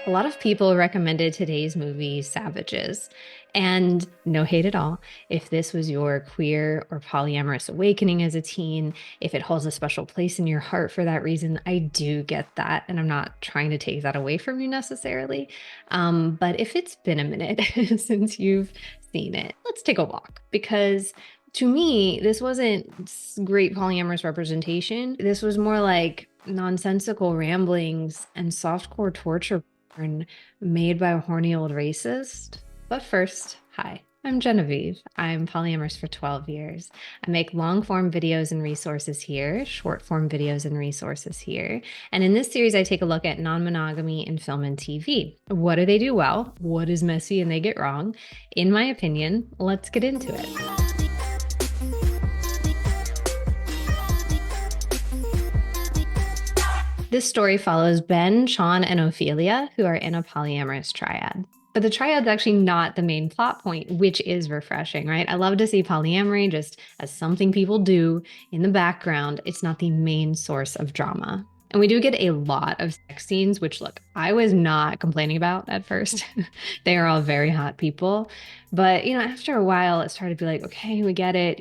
A lot of people recommended today's movie Savages, and no hate at all. If this was your queer or polyamorous awakening as a teen, if it holds a special place in your heart for that reason, I do get that. And I'm not trying to take that away from you necessarily. But if it's been a minute since you've seen it, let's take a walk because to me, this wasn't great polyamorous representation. This was more like nonsensical ramblings and softcore torture porn made by a horny old racist. But first, hi, I'm Genevieve. I'm polyamorous for 12 years. I make long form videos and resources here, short form videos and resources here. And in this series, I take a look at non-monogamy in film and TV. What do they do well? What is messy and they get wrong? In my opinion, let's get into it. This story follows Ben, Sean, and Ophelia, who are in a polyamorous triad. But the triad's actually not the main plot point, which is refreshing, right? I love to see polyamory just as something people do in the background. It's not the main source of drama. And we do get a lot of sex scenes, which, look, I was not complaining about at first. They are all very hot people. But, after a while, it started to be like, okay, we get it,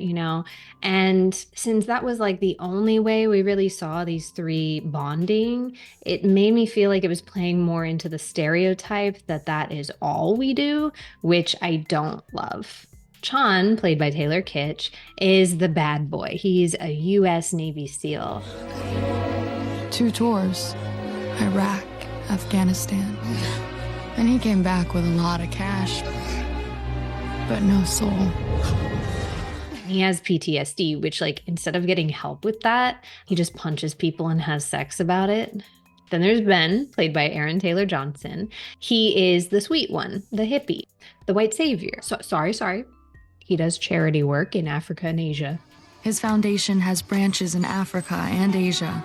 And since that was like the only way we really saw these three bonding, it made me feel like it was playing more into the stereotype that that is all we do, which I don't love. Chan, played by Taylor Kitsch, is the bad boy. He's a U.S. Navy SEAL. 2 tours, Iraq, Afghanistan. And he came back with a lot of cash, but no soul. He has PTSD, which, instead of getting help with that, he just punches people and has sex about it. Then there's Ben, played by Aaron Taylor Johnson. He is the sweet one, the hippie, the white savior. Sorry. He does charity work in Africa and Asia. His foundation has branches in Africa and Asia.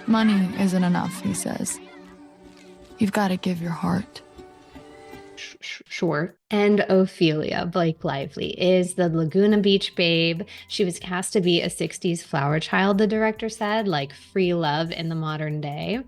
Money isn't enough, he says. You've got to give your heart. Sure. And Ophelia, Blake Lively, is the Laguna Beach babe. She was cast to be a 60s flower child, the director said, like free love in the modern day.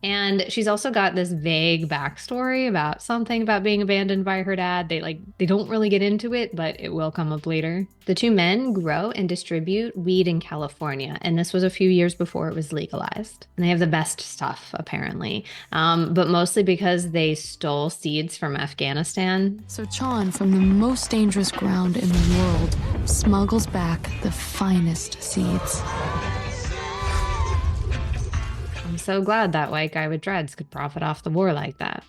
And she's also got this vague backstory about something about being abandoned by her dad. They don't really get into it, but it will come up later. The two men grow and distribute weed in California, and this was a few years before it was legalized. And they have the best stuff, apparently, but mostly because they stole seeds from Afghanistan. So Chan, from the most dangerous ground in the world, smuggles back the finest seeds. I'm so glad that white guy with dreads could profit off the war like that.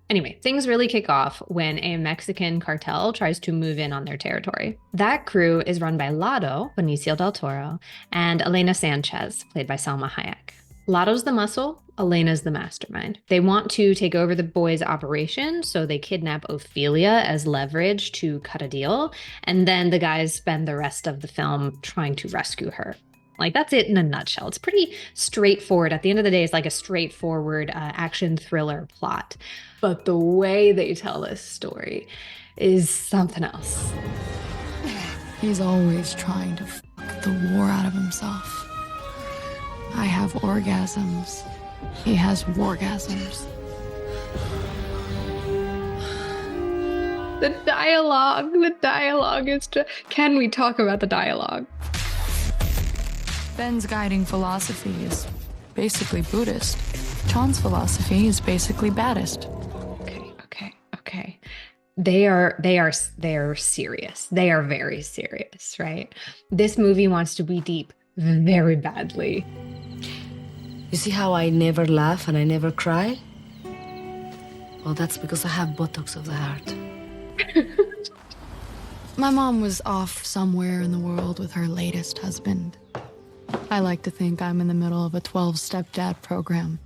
Anyway, things really kick off when a Mexican cartel tries to move in on their territory. That crew is run by Lado, Benicio del Toro, and Elena Sanchez, played by Salma Hayek. Lado's the muscle, Elena's the mastermind. They want to take over the boys' operation, so they kidnap Ophelia as leverage to cut a deal, and then the guys spend the rest of the film trying to rescue her. That's it in a nutshell. It's pretty straightforward. At the end of the day, it's like a straightforward action thriller plot. But the way they tell this story is something else. He's always trying to fuck the war out of himself. I have orgasms. He has wargasms. The dialogue is just... Can we talk about the dialogue? Ben's guiding philosophy is basically Buddhist. Chan's philosophy is basically Baptist. Okay. They are serious. They are very serious, right? This movie wants to be deep very badly. You see how I never laugh and I never cry? Well, that's because I have Botox of the heart. My mom was off somewhere in the world with her latest husband. I like to think I'm in the middle of a 12-step dad program.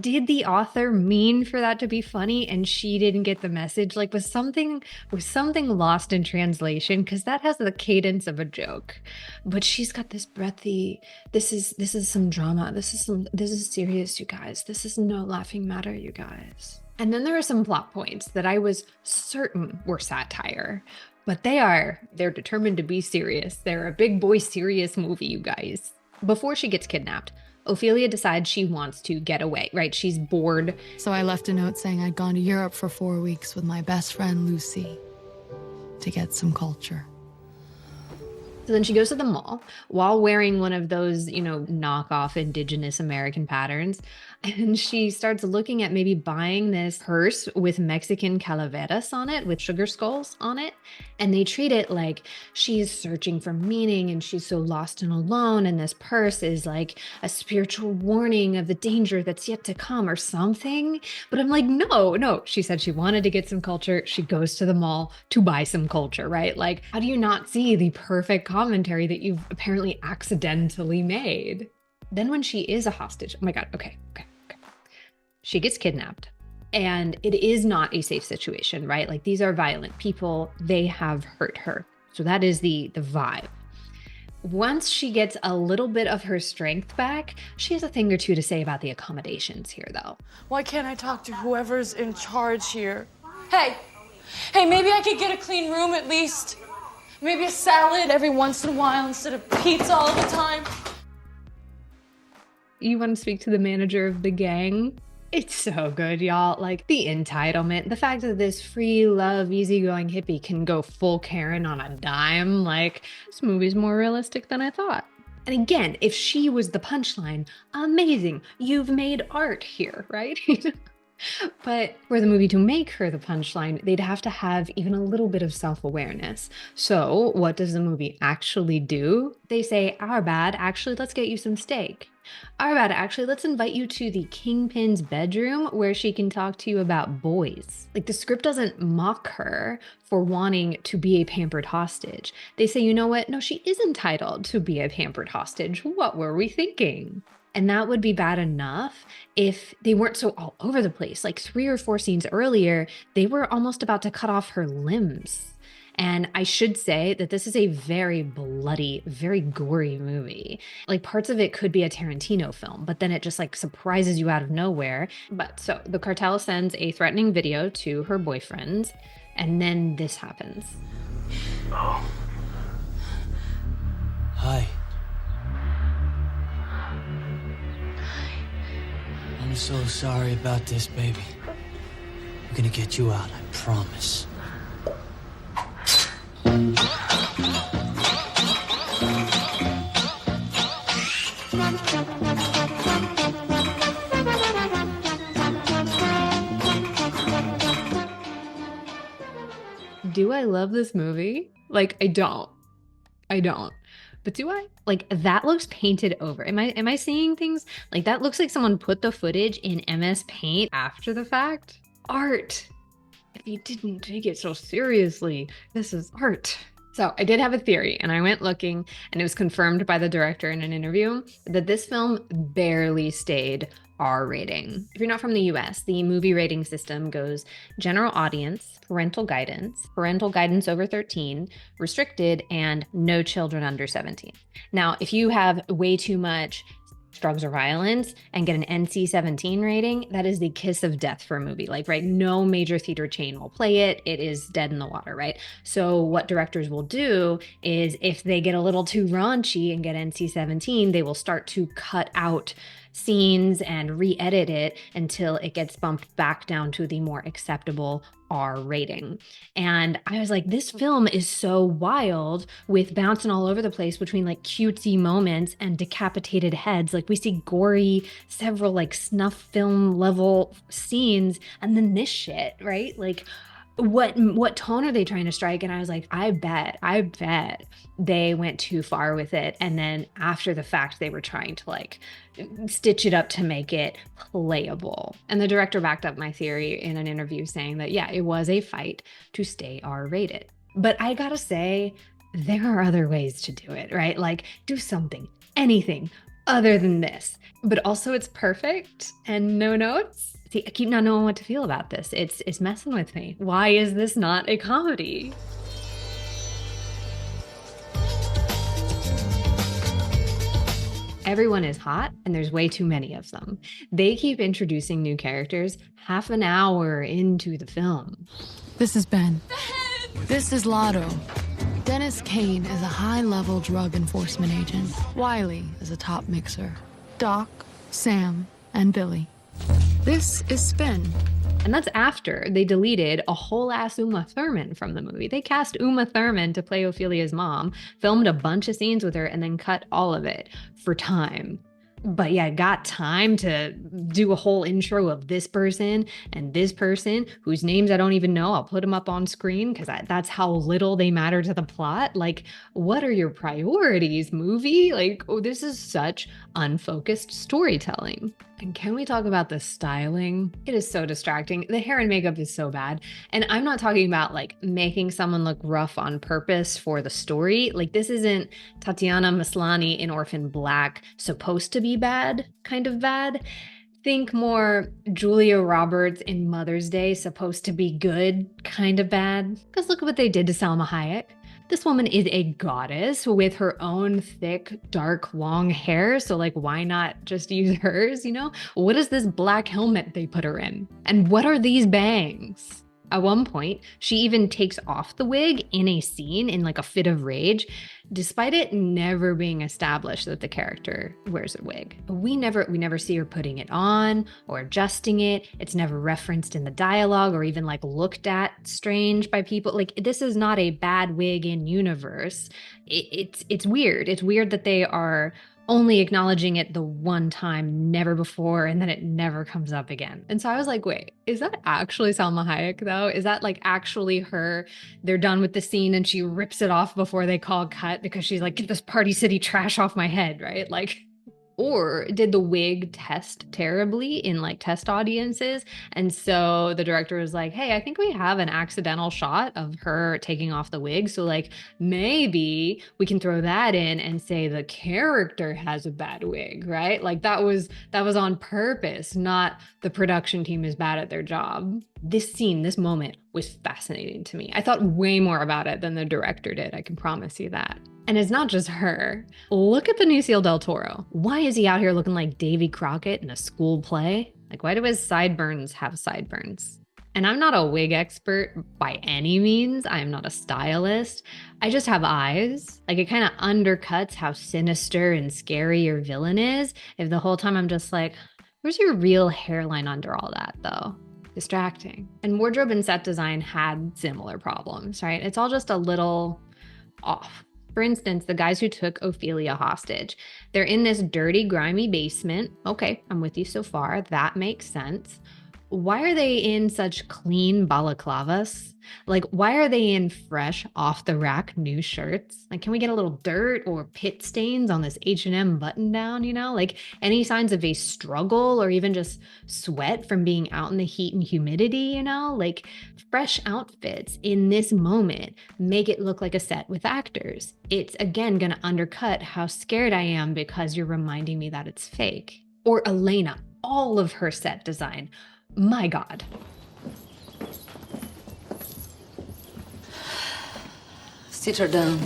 Did the author mean for that to be funny and she didn't get the message? Was something lost in translation? Because that has the cadence of a joke. But she's got this breathy, this is some drama. This is serious, you guys. This is no laughing matter, you guys. And then there are some plot points that I was certain were satire. But they're determined to be serious. They're a big boy serious movie, you guys. Before she gets kidnapped, Ophelia decides she wants to get away, right? She's bored. So I left a note saying I'd gone to Europe for 4 weeks with my best friend Lucy to get some culture. So then she goes to the mall while wearing one of those, knockoff indigenous American patterns. And she starts looking at maybe buying this purse with Mexican calaveras on it, with sugar skulls on it. And they treat it like she's searching for meaning and she's so lost and alone. And this purse is like a spiritual warning of the danger that's yet to come or something. But I'm like, no. She said she wanted to get some culture. She goes to the mall to buy some culture, right? Like, how do you not see the perfect commentary that you've apparently accidentally made? Then when she is a hostage, oh my God, okay. She gets kidnapped and it is not a safe situation, right? Like, these are violent people. They have hurt her. So that is the vibe. Once she gets a little bit of her strength back, she has a thing or two to say about the accommodations here, though. Why can't I talk to whoever's in charge here? Hey, maybe I could get a clean room at least. Maybe a salad every once in a while instead of pizza all the time. You want to speak to the manager of the gang? It's so good, y'all. Like, the entitlement, the fact that this free love, easygoing hippie can go full Karen on a dime. Like, this movie's more realistic than I thought. And again, if she was the punchline, amazing. You've made art here, right? But for the movie to make her the punchline, they'd have to have even a little bit of self-awareness. So what does the movie actually do? They say, our bad, actually, let's get you some steak. Our bad, actually, let's invite you to the Kingpin's bedroom where she can talk to you about boys. Like, the script doesn't mock her for wanting to be a pampered hostage. They say, you know what? No, she is entitled to be a pampered hostage. What were we thinking? And that would be bad enough if they weren't so all over the place. Like 3 or 4 scenes earlier, they were almost about to cut off her limbs. And I should say that this is a very bloody, very gory movie. Like, parts of it could be a Tarantino film, but then it just like surprises you out of nowhere. But so the cartel sends a threatening video to her boyfriend, and then this happens. Oh. Hi. I'm so sorry about this, baby. I'm gonna get you out, I promise. Do I love this movie? Like, I don't. But do I? Like, that looks painted over. Am I seeing things? Like, that looks like someone put the footage in MS Paint after the fact. Art. If you didn't take it so seriously, this is art. So I did have a theory, and I went looking, and it was confirmed by the director in an interview that this film barely stayed R rating. If you're not from the US, the movie rating system goes general audience, parental guidance over 13, restricted, and no children under 17. Now, if you have way too much drugs or violence and get an NC-17 rating, that is the kiss of death for a movie. Like, right, no major theater chain will play it. It is dead in the water, right? So what directors will do is, if they get a little too raunchy and get NC-17, they will start to cut out scenes and re-edit it until it gets bumped back down to the more acceptable R rating. And I was like, this film is so wild, with bouncing all over the place between like cutesy moments and decapitated heads. Like, we see gory, several like snuff film level scenes, and then this shit, right? Like, what tone are they trying to strike? And I was like, I bet they went too far with it. And then after the fact, they were trying to like stitch it up to make it playable. And the director backed up my theory in an interview, saying that, yeah, it was a fight to stay R-rated. But I gotta say, there are other ways to do it, right? Like, do something, anything other than this. But also, it's perfect and no notes. See, I keep not knowing what to feel about this. It's messing with me. Why is this not a comedy? Everyone is hot, and there's way too many of them. They keep introducing new characters half an hour into the film. This is Ben. This is Lotto. Dennis Kane is a high-level drug enforcement agent. Wiley is a top mixer. Doc, Sam, and Billy. This is Spin. And that's after they deleted a whole ass Uma Thurman from the movie. They cast Uma Thurman to play Ophelia's mom, filmed a bunch of scenes with her, and then cut all of it for time. But yeah, got time to do a whole intro of this person and this person whose names I don't even know. I'll put them up on screen because that's how little they matter to the plot. Like, what are your priorities, movie? Like, oh, this is such unfocused storytelling. And can we talk about the styling? It is so distracting. The hair and makeup is so bad. And I'm not talking about like making someone look rough on purpose for the story. Like, this isn't Tatiana Maslany in Orphan Black supposed to be bad, kind of bad. Think more Julia Roberts in Mother's Day supposed to be good, kind of bad. Because look at what they did to Salma Hayek. This woman is a goddess with her own thick, dark, long hair. So like, why not just use hers, you know? What is this black helmet they put her in? And what are these bangs? At one point, she even takes off the wig in a scene in like a fit of rage, despite it never being established that the character wears a wig. We never see her putting it on or adjusting it. It's never referenced in the dialogue or even like looked at strange by people. Like, this is not a bad wig in universe. It's weird. It's weird that they are only acknowledging it the one time, never before, and then it never comes up again. And so I was like, wait, is that actually Salma Hayek though? Is that like actually her? They're done with the scene and she rips it off before they call cut because she's like, get this Party City trash off my head, right? Like, or did the wig test terribly in like test audiences? And so the director was like, hey, I think we have an accidental shot of her taking off the wig. So like, maybe we can throw that in and say the character has a bad wig, right? Like that was on purpose, not the production team is bad at their job. This scene, this moment was fascinating to me. I thought way more about it than the director did. I can promise you that. And it's not just her. Look at Benicio del Toro. Why is he out here looking like Davy Crockett in a school play? Like, why do his sideburns have sideburns? And I'm not a wig expert by any means. I am not a stylist. I just have eyes. Like, it kind of undercuts how sinister and scary your villain is if the whole time I'm just like, where's your real hairline under all that though? Distracting. And wardrobe and set design had similar problems, right? It's all just a little off. For instance, the guys who took Ophelia hostage, they're in this dirty, grimy basement. Okay, I'm with you so far. That makes sense. Why are they in such clean balaclavas? Like, why are they in fresh, off-the-rack new shirts? Like, can we get a little dirt or pit stains on this H&M button-down, you know? Like, any signs of a struggle or even just sweat from being out in the heat and humidity, you know? Like, fresh outfits in this moment make it look like a set with actors. It's, again, gonna undercut how scared I am because you're reminding me that it's fake. Or Elena, all of her set design. My God. Sit her down.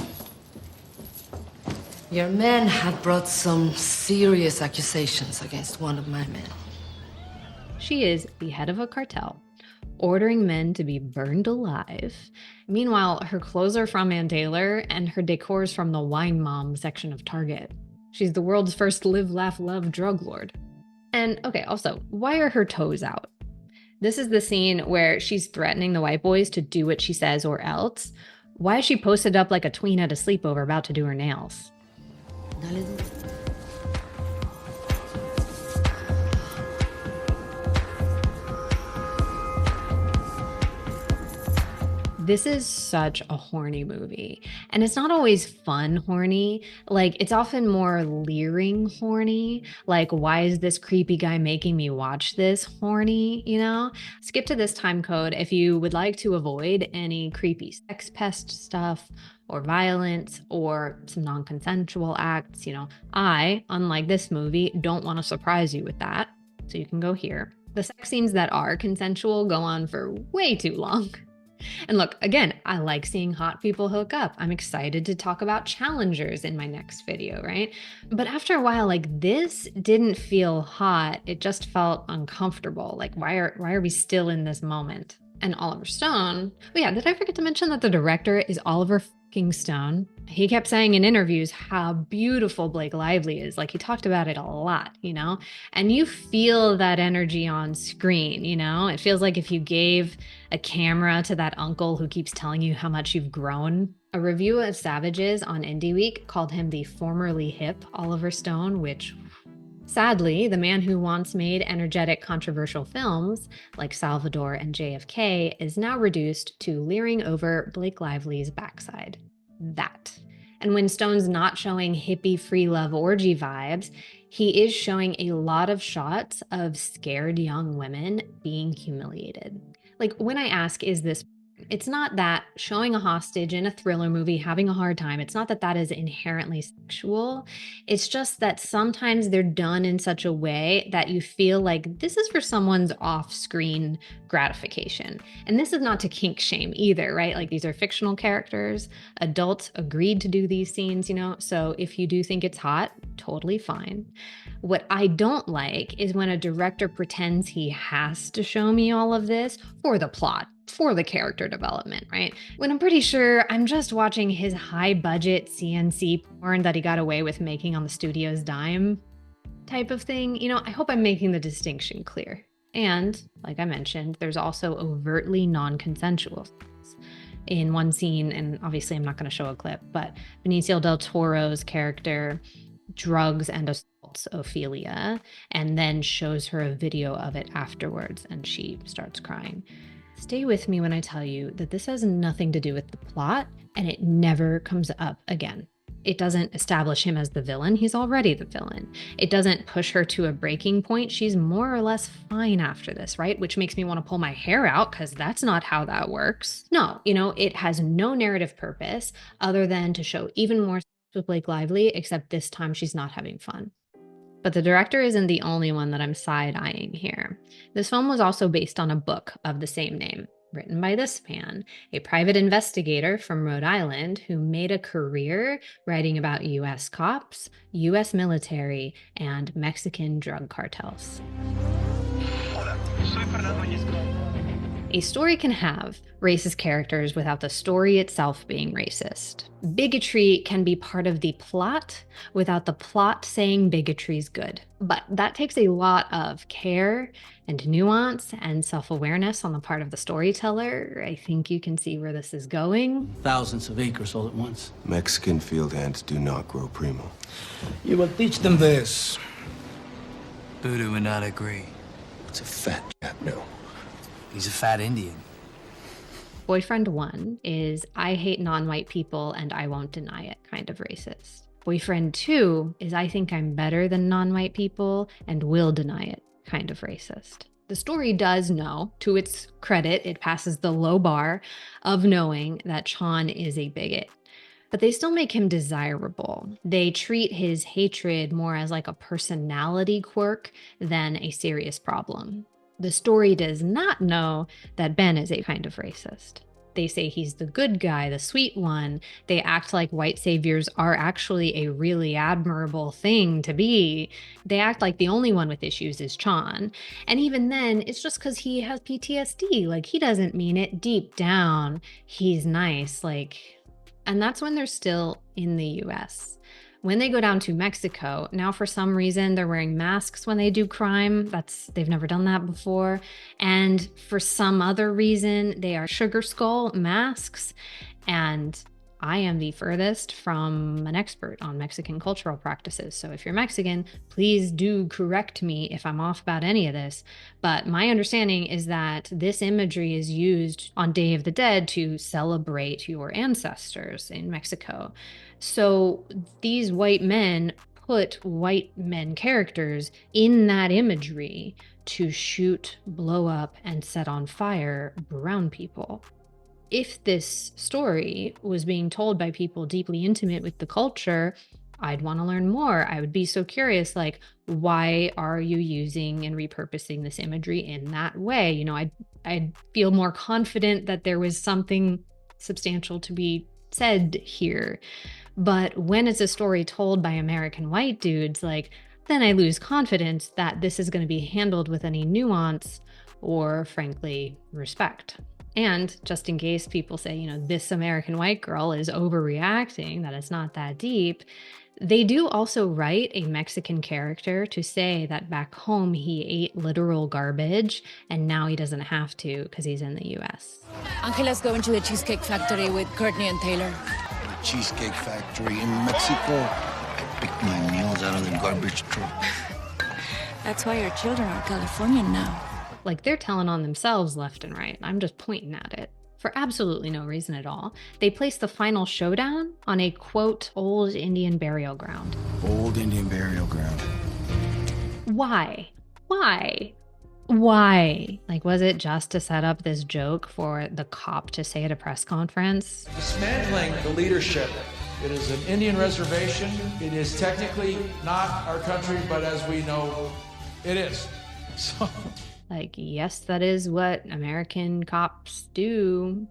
Your men have brought some serious accusations against one of my men. She is the head of a cartel, ordering men to be burned alive. Meanwhile, her clothes are from Ann Taylor and her decor is from the Wine Mom section of Target. She's the world's first live, laugh, love drug lord. And okay, also, why are her toes out? This is the scene where she's threatening the white boys to do what she says or else. Why is she posted up like a tween at a sleepover about to do her nails? This is such a horny movie. And it's not always fun horny. Like, it's often more leering horny. Like, why is this creepy guy making me watch this horny, you know? Skip to this time code if you would like to avoid any creepy sex pest stuff or violence or some non-consensual acts, you know. I, unlike this movie, don't want to surprise you with that. So you can go here. The sex scenes that are consensual go on for way too long. And look, again, I like seeing hot people hook up. I'm excited to talk about challengers in my next video, right? But after a while, like, this didn't feel hot. It just felt uncomfortable. Like, why are we still in this moment? And Oliver Stone, oh yeah, did I forget to mention that the director is Oliver Stone. He kept saying in interviews how beautiful Blake Lively is. Like, he talked about it a lot, you know? And you feel that energy on screen, you know? It feels like if you gave a camera to that uncle who keeps telling you how much you've grown. A review of Savages on Indie Week called him the formerly hip Oliver Stone, which sadly, the man who once made energetic, controversial films like Salvador and JFK is now reduced to leering over Blake Lively's backside. That. And when Stone's not showing hippie free love orgy vibes, he is showing a lot of shots of scared young women being humiliated. Like, when I ask, is this, it's not that showing a hostage in a thriller movie having a hard time, it's not that that is inherently sexual. It's just that sometimes they're done in such a way that you feel like this is for someone's off-screen gratification. And this is not to kink shame either, right? Like, these are fictional characters. Adults agreed to do these scenes, you know? So if you do think it's hot, totally fine. What I don't like is when a director pretends he has to show me all of this for the plot, for the character development, right? When I'm pretty sure I'm just watching his high budget CNC porn that he got away with making on the studio's dime type of thing. You know, I hope I'm making the distinction clear. And like I mentioned, there's also overtly non-consensual things. In one scene, and obviously I'm not going to show a clip, but Benicio del Toro's character drugs and assaults Ophelia and then shows her a video of it afterwards, and she starts crying. Stay with me when I tell you that this has nothing to do with the plot, and it never comes up again. It doesn't establish him as the villain. He's already the villain. It doesn't push her to a breaking point. She's more or less fine after this, right? Which makes me want to pull my hair out, because that's not how that works. No, you know, it has no narrative purpose other than to show even more with Blake Lively, except this time she's not having fun. But the director isn't the only one that I'm side-eyeing here. This film was also based on a book of the same name, written by this man, a private investigator from Rhode Island who made a career writing about US cops, US military, and Mexican drug cartels. A story can have racist characters without the story itself being racist. Bigotry can be part of the plot without the plot saying bigotry's good. But that takes a lot of care and nuance and self-awareness on the part of the storyteller. I think you can see where this is going. Thousands of acres all at once. Mexican field ants do not grow primo. You will teach them this. Voodoo would not agree. What's a fat chap know? He's a fat Indian. Boyfriend 1 is I hate non-white people and I won't deny it kind of racist. Boyfriend 2 is I think I'm better than non-white people and will deny it kind of racist. The story does know, to its credit, it passes the low bar of knowing that Sean is a bigot. But they still make him desirable. They treat his hatred more as like a personality quirk than a serious problem. The story does not know that Ben is a kind of racist. They say he's the good guy, the sweet one. They act like white saviors are actually a really admirable thing to be. They act like the only one with issues is Chon. And even then, it's just because he has PTSD. Like, he doesn't mean it deep down. He's nice. And that's when they're still in the US. When they go down to Mexico, now for some reason they're wearing masks when they do crime. They've never done that before. And for some other reason, they are sugar skull masks. And I am the furthest from an expert on Mexican cultural practices. So if you're Mexican, please do correct me if I'm off about any of this. But my understanding is that this imagery is used on Day of the Dead to celebrate your ancestors in Mexico. So these white men put white men characters in that imagery to shoot, blow up, and set on fire brown people. If this story was being told by people deeply intimate with the culture, I'd want to learn more. I would be so curious, like, why are you using and repurposing this imagery in that way? You know, I'd feel more confident that there was something substantial to be said here. But when it's a story told by American white dudes, then I lose confidence that this is going to be handled with any nuance or, frankly, respect. And just in case people say, this American white girl is overreacting, that it's not that deep, they do also write a Mexican character to say that back home he ate literal garbage and now he doesn't have to because he's in the US. Angela's going to the Cheesecake Factory with Courtney and Taylor. The Cheesecake Factory in Mexico. I pick my meals out of the garbage truck. That's why your children are Californian now. Like they're telling on themselves left and right. I'm just pointing at it. For absolutely no reason at all. They place the final showdown on a, quote, old Indian burial ground. Old Indian burial ground. Why? Why? Why? Like, was it just to set up this joke for the cop to say at a press conference? Dismantling the leadership. It is an Indian reservation. It is technically not our country, but as we know, it is. So... Like, yes, that is what American cops do.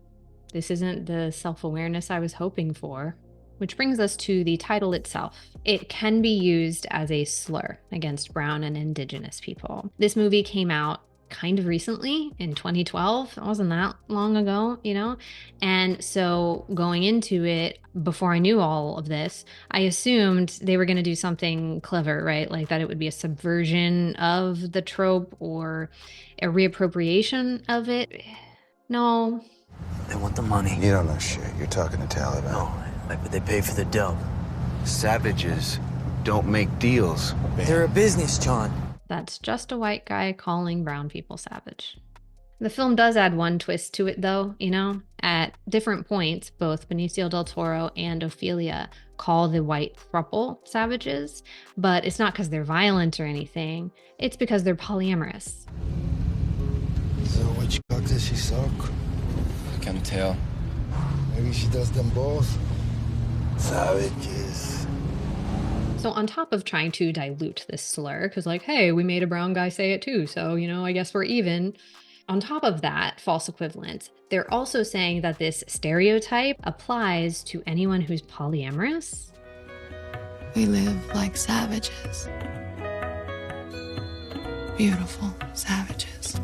This isn't the self-awareness I was hoping for. Which brings us to the title itself. It can be used as a slur against brown and indigenous people. This movie came out kind of recently in 2012. It wasn't that long ago, And so going into it, before I knew all of this, I assumed they were going to do something clever, right? Like that it would be a subversion of the trope or a reappropriation of it. No. They want the money. You don't know shit. You're talking to Taliban. No, but they pay for the dub. Savages don't make deals. They're a business, John. That's just a white guy calling brown people savage. The film does add one twist to it, though, At different points, both Benicio del Toro and Ophelia call the white throuple savages, but it's not because they're violent or anything. It's because they're polyamorous. So which cock does she suck? I can't tell. Maybe she does them both. Savages. So on top of trying to dilute this slur, because hey, we made a brown guy say it too, so, I guess we're even. On top of that false equivalence, they're also saying that this stereotype applies to anyone who's polyamorous. We live like savages. Beautiful savages.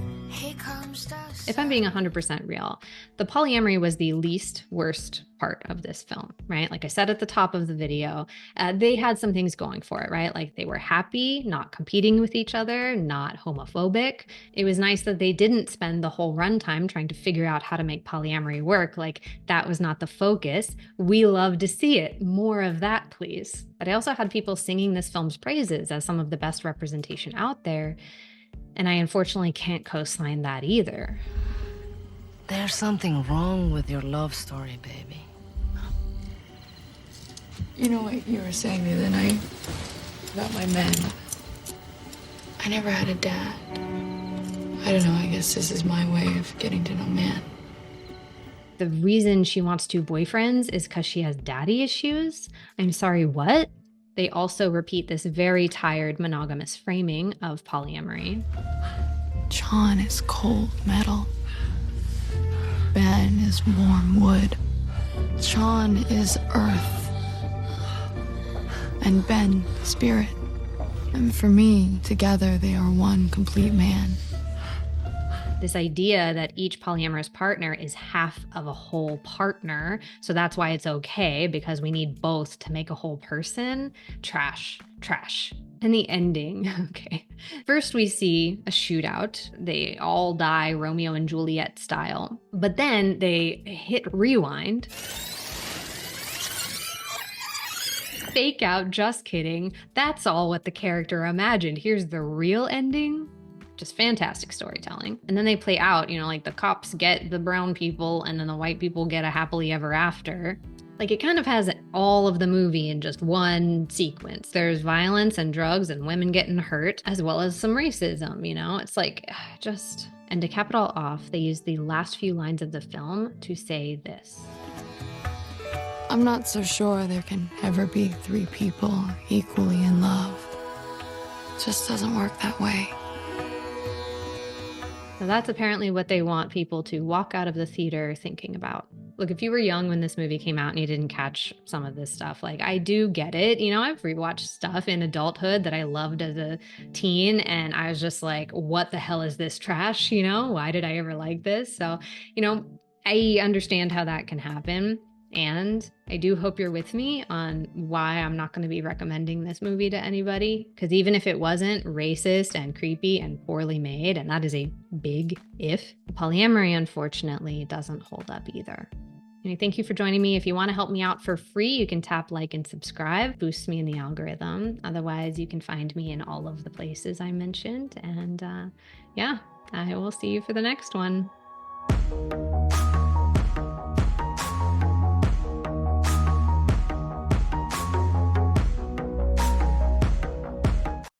If I'm being 100% real, the polyamory was the least worst part of this film, right? Like I said at the top of the video, they had some things going for it, right? Like they were happy, not competing with each other, not homophobic. It was nice that they didn't spend the whole runtime trying to figure out how to make polyamory work. Like that was not the focus. We love to see it. More of that, please. But I also had people singing this film's praises as some of the best representation out there. And I unfortunately can't co-sign that either. There's something wrong with your love story, baby. You know what you were saying the other night about my men? I never had a dad. I don't know, I guess this is my way of getting to know man. The reason she wants two boyfriends is because she has daddy issues? I'm sorry, what? They also repeat this very tired monogamous framing of polyamory. John is cold metal. Ben is warm wood. Sean is earth. And Ben, spirit. And for me, together they are one complete man. This idea that each polyamorous partner is half of a whole partner, so that's why it's okay, because we need both to make a whole person. Trash, trash. And the ending, okay. First we see a shootout. They all die Romeo and Juliet style. But then they hit rewind. Fake out, just kidding. That's all what the character imagined. Here's the real ending. Just fantastic storytelling. And then they play out, like the cops get the brown people and then the white people get a happily ever after. Like it kind of has all of the movie in just one sequence. There's violence and drugs and women getting hurt, as well as some racism, It's like just... And to cap it all off, they use the last few lines of the film to say this. I'm not so sure there can ever be three people equally in love. It just doesn't work that way. So that's apparently what they want people to walk out of the theater thinking about. Look, if you were young when this movie came out and you didn't catch some of this stuff, like, I do get it. You know, I've rewatched stuff in adulthood that I loved as a teen, and I was just like, what the hell is this trash? You know, why did I ever like this? So, you know, I understand how that can happen. And I do hope you're with me on why I'm not going to be recommending this movie to anybody. Because even if it wasn't racist and creepy and poorly made, and that is a big if, polyamory, unfortunately, doesn't hold up either. And thank you for joining me. If you want to help me out for free, you can tap like and subscribe. Boosts me in the algorithm. Otherwise, you can find me in all of the places I mentioned. And yeah, I will see you for the next one.